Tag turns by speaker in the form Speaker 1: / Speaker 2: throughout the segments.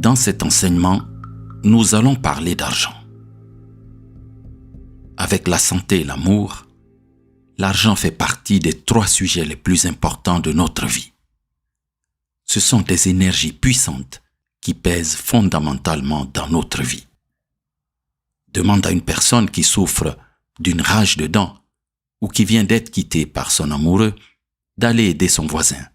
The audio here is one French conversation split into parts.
Speaker 1: Dans cet enseignement, nous allons parler d'argent. Avec la santé et l'amour, l'argent fait partie des 3 sujets les plus importants de notre vie. Ce sont des énergies puissantes qui pèsent fondamentalement dans notre vie. Demande à une personne qui souffre d'une rage de dents ou qui vient d'être quittée par son amoureux d'aller aider son voisin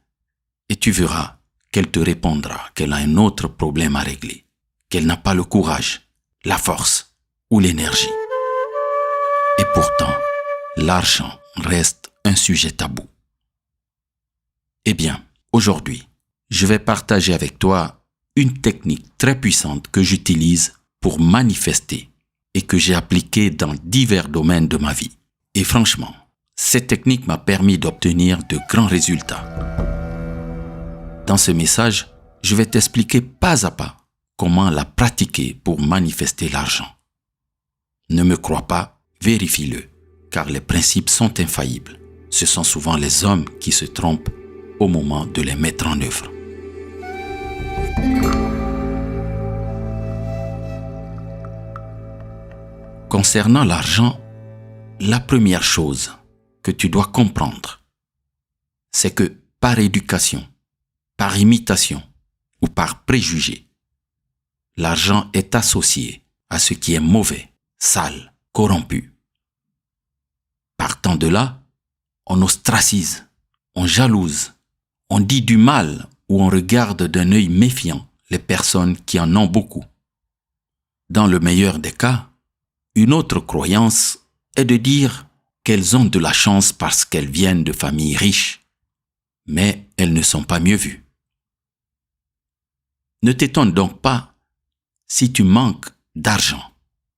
Speaker 1: et tu verras qu'elle te répondra qu'elle a un autre problème à régler, qu'elle n'a pas le courage, la force ou l'énergie. Et pourtant, l'argent reste un sujet tabou. Eh bien, aujourd'hui, je vais partager avec toi une technique très puissante que j'utilise pour manifester et que j'ai appliquée dans divers domaines de ma vie. Et franchement, cette technique m'a permis d'obtenir de grands résultats. Dans ce message, je vais t'expliquer pas à pas comment la pratiquer pour manifester l'argent. Ne me crois pas, vérifie-le, car les principes sont infaillibles. Ce sont souvent les hommes qui se trompent au moment de les mettre en œuvre. Concernant l'argent, la première chose que tu dois comprendre, c'est que par éducation, par imitation ou par préjugé, l'argent est associé à ce qui est mauvais, sale, corrompu. Partant de là, on ostracise, on jalouse, on dit du mal ou on regarde d'un œil méfiant les personnes qui en ont beaucoup. Dans le meilleur des cas, une autre croyance est de dire qu'elles ont de la chance parce qu'elles viennent de familles riches, mais elles ne sont pas mieux vues. Ne t'étonne donc pas si tu manques d'argent,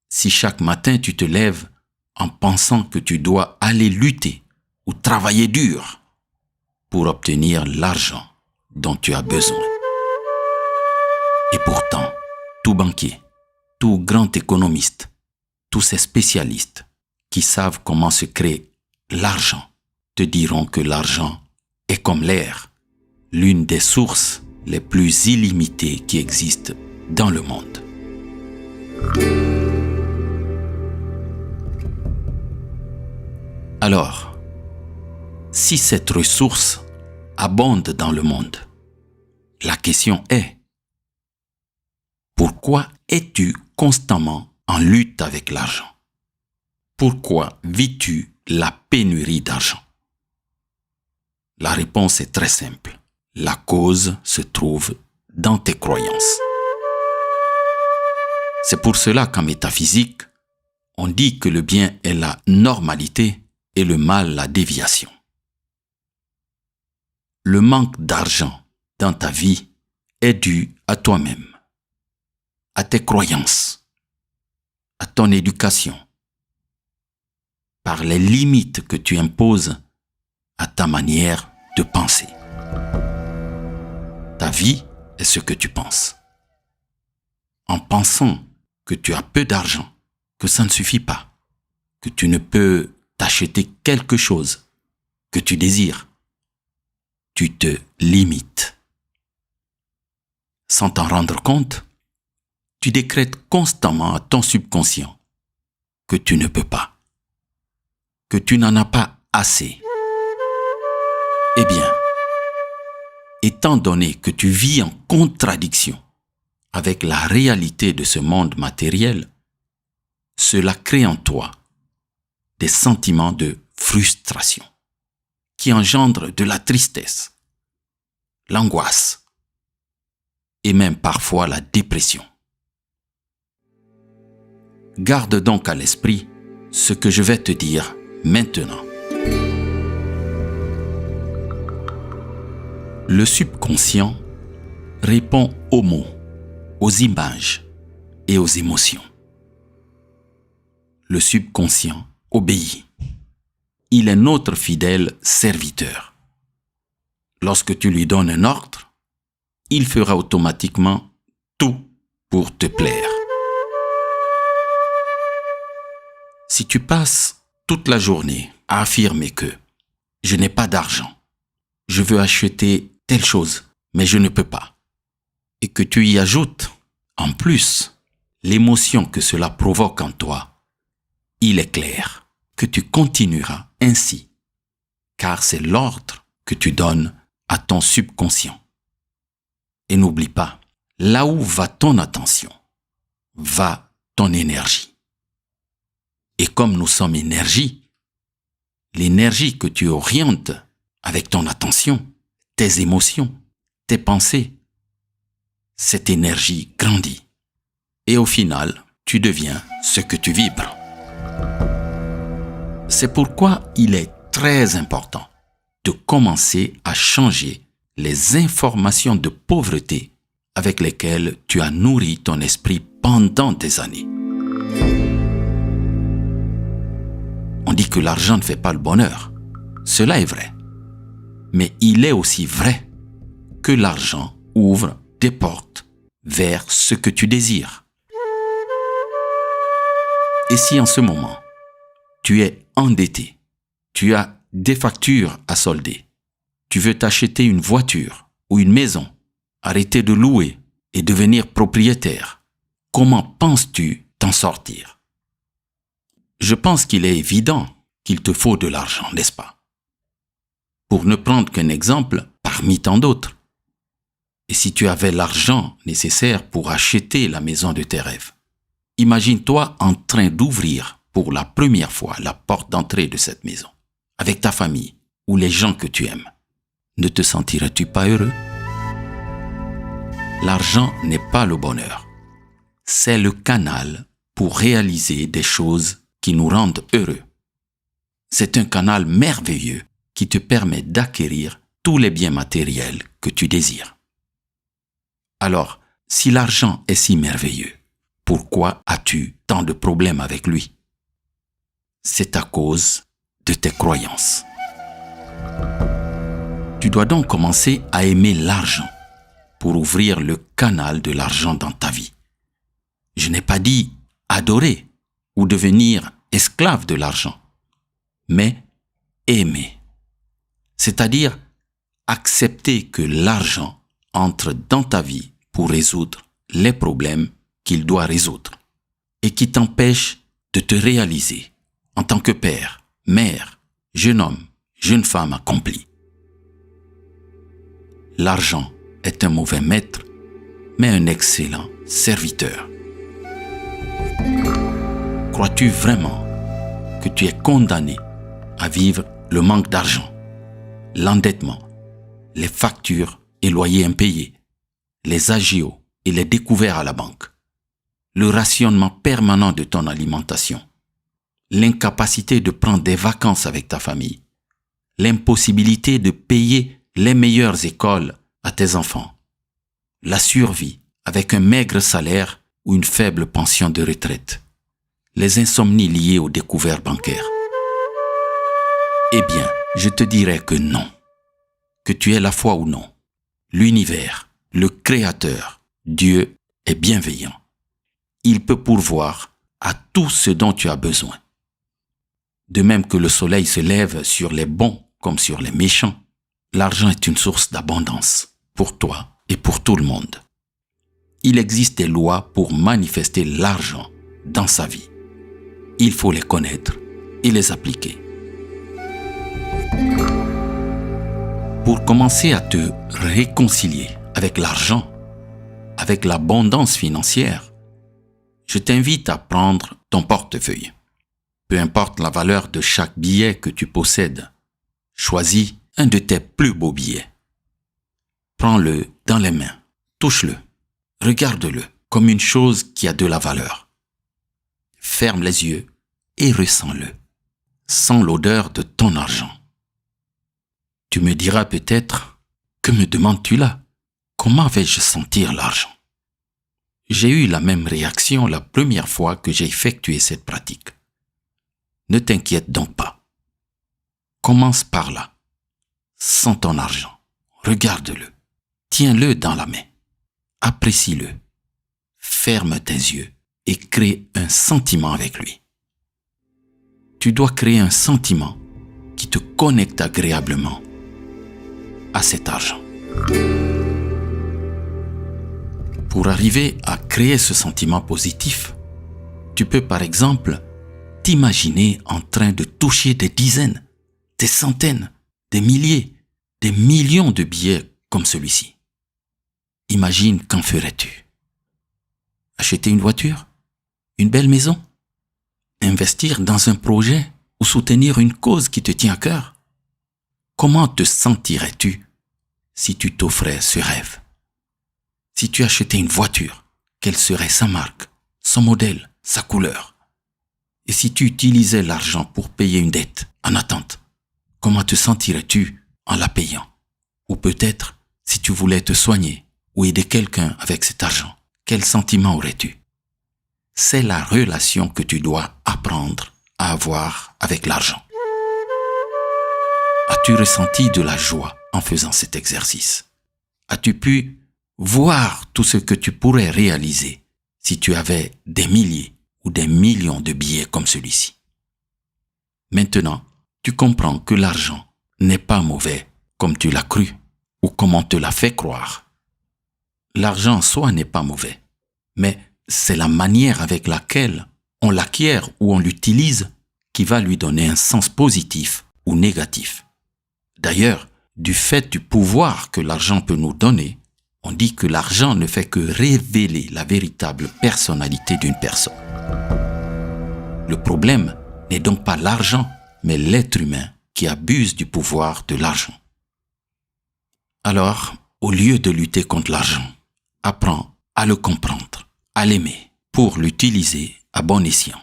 Speaker 1: si chaque matin tu te lèves en pensant que tu dois aller lutter ou travailler dur pour obtenir l'argent dont tu as besoin. Et pourtant, tout banquier, tout grand économiste, tous ces spécialistes qui savent comment se créer l'argent te diront que l'argent est comme l'air, l'une des sources les plus illimitées qui existent dans le monde. Alors, si cette ressource abonde dans le monde, la question est: pourquoi es-tu constamment en lutte avec l'argent? Pourquoi vis-tu la pénurie d'argent? La réponse est très simple. La cause se trouve dans tes croyances. C'est pour cela qu'en métaphysique, on dit que le bien est la normalité et le mal la déviation. Le manque d'argent dans ta vie est dû à toi-même, à tes croyances, à ton éducation, par les limites que tu imposes à ta manière de penser. Ta vie est ce que tu penses. En pensant que tu as peu d'argent, que ça ne suffit pas, que tu ne peux t'acheter quelque chose que tu désires, tu te limites. Sans t'en rendre compte, tu décrètes constamment à ton subconscient que tu ne peux pas, que tu n'en as pas assez. Eh bien, étant donné que tu vis en contradiction avec la réalité de ce monde matériel, cela crée en toi des sentiments de frustration qui engendrent de la tristesse, l'angoisse et même parfois la dépression. Garde donc à l'esprit ce que je vais te dire maintenant. Le subconscient répond aux mots, aux images et aux émotions. Le subconscient obéit. Il est notre fidèle serviteur. Lorsque tu lui donnes un ordre, il fera automatiquement tout pour te plaire. Si tu passes toute la journée à affirmer que je n'ai pas d'argent, je veux acheter telle chose, mais je ne peux pas, et que tu y ajoutes En plus, l'émotion que cela provoque en toi, il est clair que tu continueras ainsi, car c'est l'ordre que tu donnes à ton subconscient. Et n'oublie pas, là où va ton attention, va ton énergie. Et comme nous sommes énergie, l'énergie que tu orientes avec ton attention, tes émotions, tes pensées, cette énergie grandit. Et au final, tu deviens ce que tu vibres. C'est pourquoi il est très important de commencer à changer les informations de pauvreté avec lesquelles tu as nourri ton esprit pendant des années. On dit que l'argent ne fait pas le bonheur. Cela est vrai. Mais il est aussi vrai que l'argent ouvre des portes vers ce que tu désires. Et si en ce moment, tu es endetté, tu as des factures à solder, tu veux t'acheter une voiture ou une maison, arrêter de louer et devenir propriétaire, comment penses-tu t'en sortir? Je pense qu'il est évident qu'il te faut de l'argent, n'est-ce pas? Pour ne prendre qu'un exemple parmi tant d'autres. Et si tu avais l'argent nécessaire pour acheter la maison de tes rêves, imagine-toi en train d'ouvrir pour la première fois la porte d'entrée de cette maison, avec ta famille ou les gens que tu aimes. Ne te sentirais-tu pas heureux? L'argent n'est pas le bonheur. C'est le canal pour réaliser des choses qui nous rendent heureux. C'est un canal merveilleux qui te permet d'acquérir tous les biens matériels que tu désires. Alors, si l'argent est si merveilleux, pourquoi as-tu tant de problèmes avec lui? C'est à cause de tes croyances. Tu dois donc commencer à aimer l'argent pour ouvrir le canal de l'argent dans ta vie. Je n'ai pas dit adorer ou devenir esclave de l'argent, mais aimer. C'est-à-dire accepter que l'argent entre dans ta vie pour résoudre les problèmes qu'il doit résoudre et qui t'empêchent de te réaliser en tant que père, mère, jeune homme, jeune femme accomplie. L'argent est un mauvais maître, mais un excellent serviteur. Crois-tu vraiment que tu es condamné à vivre le manque d'argent, l'endettement, les factures et loyers impayés, les agios et les découverts à la banque, le rationnement permanent de ton alimentation, l'incapacité de prendre des vacances avec ta famille, l'impossibilité de payer les meilleures écoles à tes enfants, la survie avec un maigre salaire ou une faible pension de retraite, les insomnies liées aux découvertes bancaires? Eh bien, je te dirais que non, que tu aies la foi ou non. L'univers, le Créateur, Dieu est bienveillant. Il peut pourvoir à tout ce dont tu as besoin. De même que le soleil se lève sur les bons comme sur les méchants, l'argent est une source d'abondance pour toi et pour tout le monde. Il existe des lois pour manifester l'argent dans sa vie. Il faut les connaître et les appliquer. Pour commencer à te réconcilier avec l'argent, avec l'abondance financière, je t'invite à prendre ton portefeuille. Peu importe la valeur de chaque billet que tu possèdes, choisis un de tes plus beaux billets. Prends-le dans les mains, touche-le, regarde-le comme une chose qui a de la valeur. Ferme les yeux et ressens-le. Sens l'odeur de ton argent. Tu me diras peut-être, que me demandes-tu là? Comment vais-je sentir l'argent? J'ai eu la même réaction la première fois que j'ai effectué cette pratique. Ne t'inquiète donc pas. Commence par là. Sens ton argent. Regarde-le. Tiens-le dans la main. Apprécie-le. Ferme tes yeux et crée un sentiment avec lui. Tu dois créer un sentiment qui te connecte agréablement à cet argent. Pour arriver à créer ce sentiment positif, tu peux par exemple t'imaginer en train de toucher des dizaines, des centaines, des milliers, des millions de billets comme celui-ci. Imagine, qu'en ferais-tu? Acheter une voiture? Une belle maison? Investir dans un projet ou soutenir une cause qui te tient à cœur? Comment te sentirais-tu si tu t'offrais ce rêve? Si tu achetais une voiture, quelle serait sa marque, son modèle, sa couleur? Et si tu utilisais l'argent pour payer une dette en attente, comment te sentirais-tu en la payant? Ou peut-être, si tu voulais te soigner ou aider quelqu'un avec cet argent, quel sentiment aurais-tu? C'est la relation que tu dois apprendre à avoir avec l'argent. As-tu ressenti de la joie en faisant cet exercice? As-tu pu voir tout ce que tu pourrais réaliser si tu avais des milliers ou des millions de billets comme celui-ci? Maintenant, tu comprends que l'argent n'est pas mauvais comme tu l'as cru ou comme on te l'a fait croire. L'argent en soi n'est pas mauvais, mais c'est la manière avec laquelle on l'acquiert ou on l'utilise qui va lui donner un sens positif ou négatif. D'ailleurs, du fait du pouvoir que l'argent peut nous donner, on dit que l'argent ne fait que révéler la véritable personnalité d'une personne. Le problème n'est donc pas l'argent, mais l'être humain qui abuse du pouvoir de l'argent. Alors, au lieu de lutter contre l'argent, apprends à le comprendre, à l'aimer, pour l'utiliser à bon escient.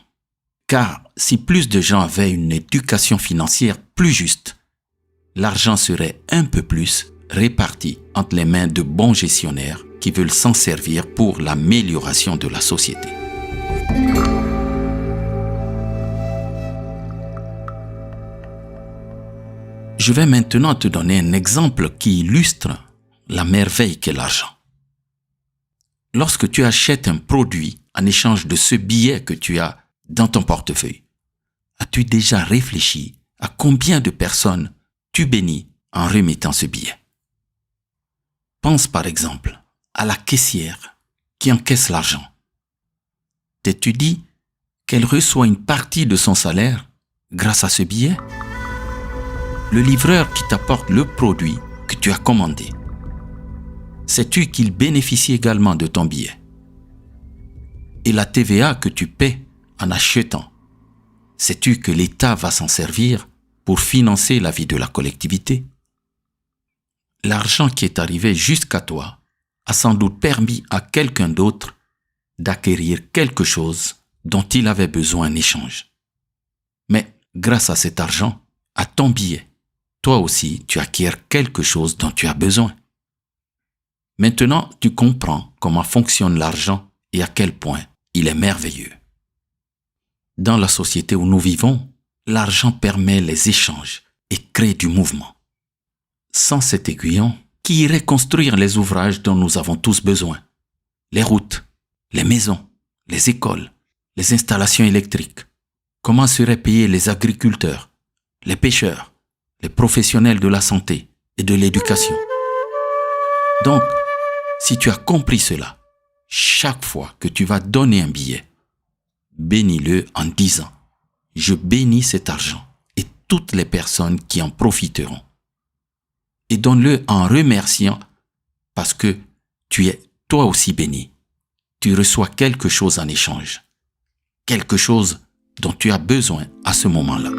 Speaker 1: Car si plus de gens avaient une éducation financière plus juste, l'argent serait un peu plus réparti entre les mains de bons gestionnaires qui veulent s'en servir pour l'amélioration de la société. Je vais maintenant te donner un exemple qui illustre la merveille qu'est l'argent. Lorsque tu achètes un produit en échange de ce billet que tu as dans ton portefeuille, as-tu déjà réfléchi à combien de personnes tu bénis en remettant ce billet? Pense par exemple à la caissière qui encaisse l'argent. T'es-tu dit qu'elle reçoit une partie de son salaire grâce à ce billet? Le livreur qui t'apporte le produit que tu as commandé, sais-tu qu'il bénéficie également de ton billet? Et la TVA que tu paies en achetant, sais-tu que l'État va s'en servir pour financer la vie de la collectivité? L'argent qui est arrivé jusqu'à toi a sans doute permis à quelqu'un d'autre d'acquérir quelque chose dont il avait besoin en échange. Mais grâce à cet argent, à ton billet, toi aussi tu acquiers quelque chose dont tu as besoin. Maintenant, tu comprends comment fonctionne l'argent et à quel point il est merveilleux. Dans la société où nous vivons, l'argent permet les échanges et crée du mouvement. Sans cet aiguillon, qui irait construire les ouvrages dont nous avons tous besoin? Les routes, les maisons, les écoles, les installations électriques. Comment seraient payés les agriculteurs, les pêcheurs, les professionnels de la santé et de l'éducation? Donc, si tu as compris cela, chaque fois que tu vas donner un billet, bénis-le en disant « Je bénis cet argent et toutes les personnes qui en profiteront. » Et donne-le en remerciant parce que tu es toi aussi béni. Tu reçois quelque chose en échange, quelque chose dont tu as besoin à ce moment-là.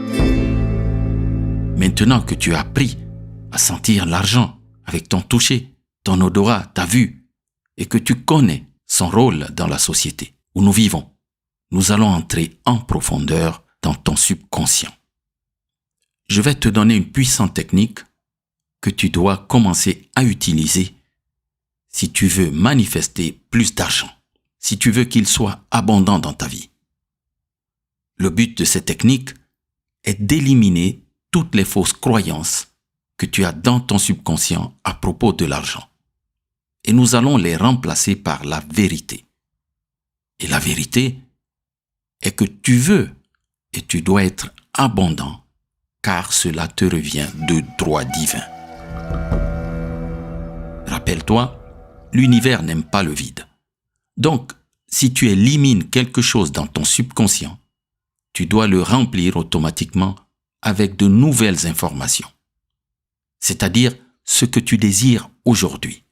Speaker 1: Maintenant que tu as appris à sentir l'argent avec ton toucher, ton odorat, ta vue, et que tu connais son rôle dans la société où nous vivons, nous allons entrer en profondeur dans ton subconscient. Je vais te donner une puissante technique que tu dois commencer à utiliser si tu veux manifester plus d'argent, si tu veux qu'il soit abondant dans ta vie. Le but de cette technique est d'éliminer toutes les fausses croyances que tu as dans ton subconscient à propos de l'argent. Et nous allons les remplacer par la vérité. Et la vérité est que tu veux et tu dois être abondant, car cela te revient de droit divin. Rappelle-toi, l'univers n'aime pas le vide. Donc, si tu élimines quelque chose dans ton subconscient, tu dois le remplir automatiquement avec de nouvelles informations, c'est-à-dire ce que tu désires aujourd'hui.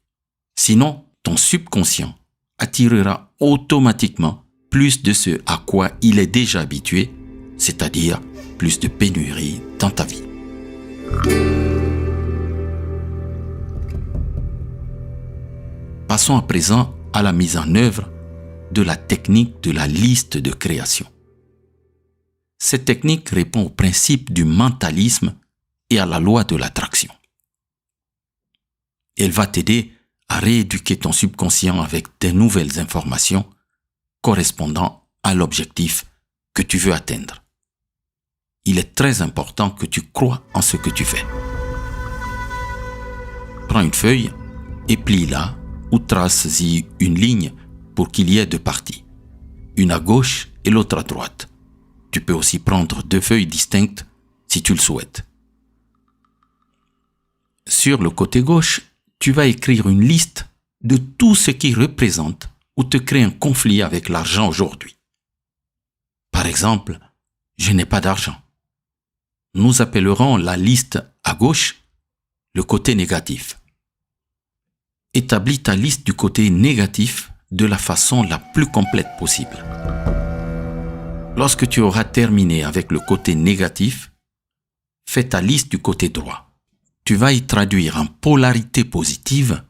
Speaker 1: Sinon, ton subconscient attirera automatiquement plus de ce à quoi il est déjà habitué, c'est-à-dire plus de pénurie dans ta vie. Passons à présent à la mise en œuvre de la technique de la liste de création. Cette technique répond au principe du mentalisme et à la loi de l'attraction. Elle va t'aider à rééduquer ton subconscient avec des nouvelles informations correspondant à l'objectif que tu veux atteindre. Il est très important que tu crois en ce que tu fais. Prends une feuille et plie-la ou trace-y une ligne pour qu'il y ait deux parties, une à gauche et l'autre à droite. Tu peux aussi prendre deux feuilles distinctes si tu le souhaites. Sur le côté gauche, tu vas écrire une liste de tout ce qui représente ou te crée un conflit avec l'argent aujourd'hui. Par exemple, je n'ai pas d'argent. Nous appellerons la liste à gauche le côté négatif. Établis ta liste du côté négatif de la façon la plus complète possible. Lorsque tu auras terminé avec le côté négatif, fais ta liste du côté droit. Tu vas y traduire en polarité positive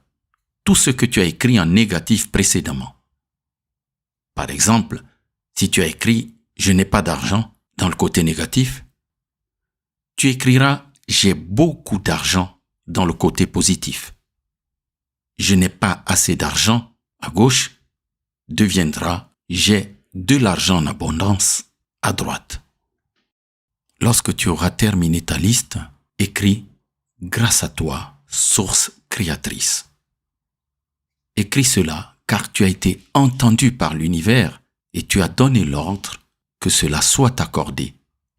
Speaker 1: tout ce que tu as écrit en négatif précédemment. Par exemple, si tu as écrit « je n'ai pas d'argent » dans le côté négatif, tu écriras « j'ai beaucoup d'argent » dans le côté positif. « Je n'ai pas assez d'argent » à gauche deviendra « j'ai de l'argent en abondance » à droite. Lorsque tu auras terminé ta liste, écris « grâce à toi, source créatrice ». Écris cela car tu as été entendu par l'univers et tu as donné l'ordre que cela soit accordé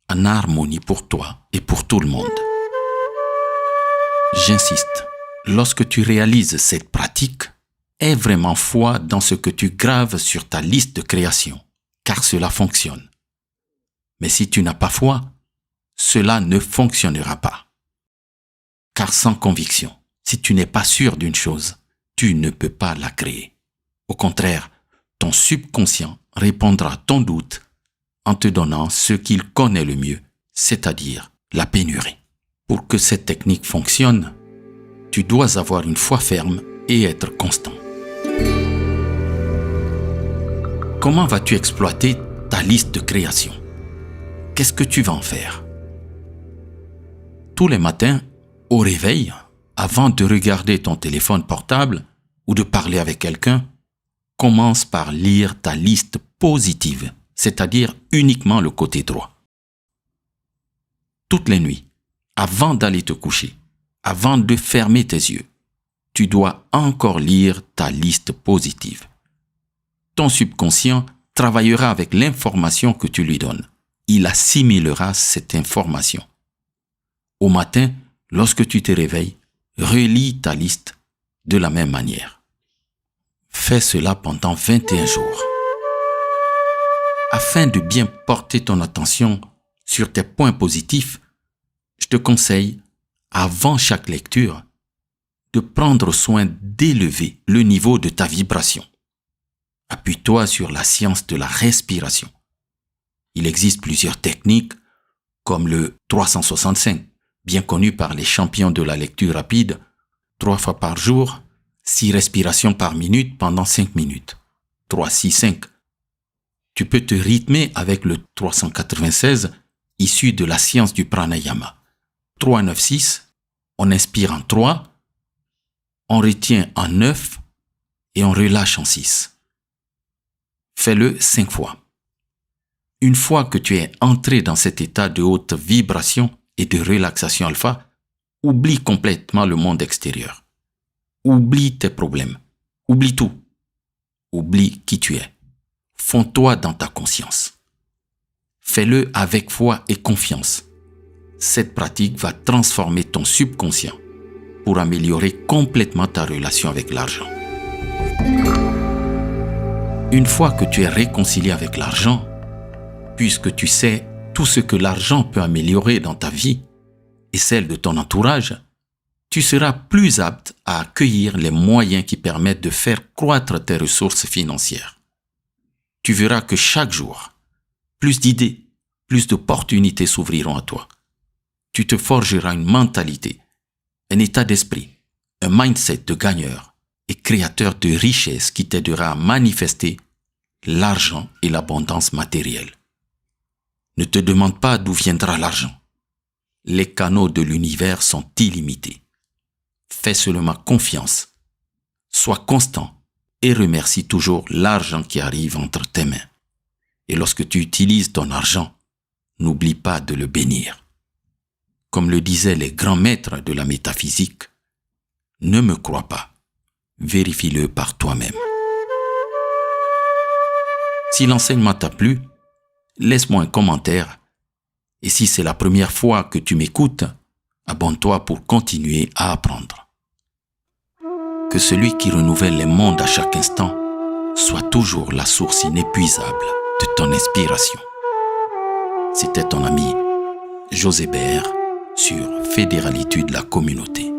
Speaker 1: en harmonie pour toi et pour tout le monde. J'insiste, lorsque tu réalises cette pratique, aie vraiment foi dans ce que tu graves sur ta liste de création, car cela fonctionne. Mais si tu n'as pas foi, cela ne fonctionnera pas. Car sans conviction, si tu n'es pas sûr d'une chose, tu ne peux pas la créer. Au contraire, ton subconscient répondra à ton doute en te donnant ce qu'il connaît le mieux, c'est-à-dire la pénurie. Pour que cette technique fonctionne, tu dois avoir une foi ferme et être constant. Comment vas-tu exploiter ta liste de création? Qu'est-ce que tu vas en faire? Tous les matins, au réveil, avant de regarder ton téléphone portable ou de parler avec quelqu'un, commence par lire ta liste positive, c'est-à-dire uniquement le côté droit. Toutes les nuits, avant d'aller te coucher, avant de fermer tes yeux, tu dois encore lire ta liste positive. Ton subconscient travaillera avec l'information que tu lui donnes. Il assimilera cette information. Au matin, lorsque tu te réveilles, relis ta liste de la même manière. Fais cela pendant 21 jours. Afin de bien porter ton attention sur tes points positifs, je te conseille, avant chaque lecture, de prendre soin d'élever le niveau de ta vibration. Appuie-toi sur la science de la respiration. Il existe plusieurs techniques, comme le 365, bien connu par les champions de la lecture rapide, 3 fois par jour, 6 respirations par minute pendant 5 minutes. 3-6-5. Tu peux te rythmer avec le 396, issu de la science du pranayama. 3-9-6, on inspire en 3, on retient en 9 et on relâche en 6. Fais-le 5 fois. Une fois que tu es entré dans cet état de haute vibration et de relaxation alpha, oublie complètement le monde extérieur. Oublie tes problèmes. Oublie tout. Oublie qui tu es. Fonds-toi dans ta conscience. Fais-le avec foi et confiance. Cette pratique va transformer ton subconscient pour améliorer complètement ta relation avec l'argent. Une fois que tu es réconcilié avec l'argent, puisque tu sais tout ce que l'argent peut améliorer dans ta vie et celle de ton entourage, tu seras plus apte à accueillir les moyens qui permettent de faire croître tes ressources financières. Tu verras que chaque jour, plus d'idées, plus d'opportunités s'ouvriront à toi. Tu te forgeras une mentalité, un état d'esprit, un mindset de gagneur et créateur de richesses qui t'aidera à manifester l'argent et l'abondance matérielle. Ne te demande pas d'où viendra l'argent. Les canaux de l'univers sont illimités. Fais seulement confiance. Sois constant et remercie toujours l'argent qui arrive entre tes mains. Et lorsque tu utilises ton argent, n'oublie pas de le bénir. Comme le disaient les grands maîtres de la métaphysique, ne me crois pas, vérifie-le par toi-même. Si l'enseignement t'a plu, laisse-moi un commentaire. Et si c'est la première fois que tu m'écoutes, abonne-toi pour continuer à apprendre. Que celui qui renouvelle les mondes à chaque instant soit toujours la source inépuisable de ton inspiration. C'était ton ami José Bert sur Fédéralitude la communauté.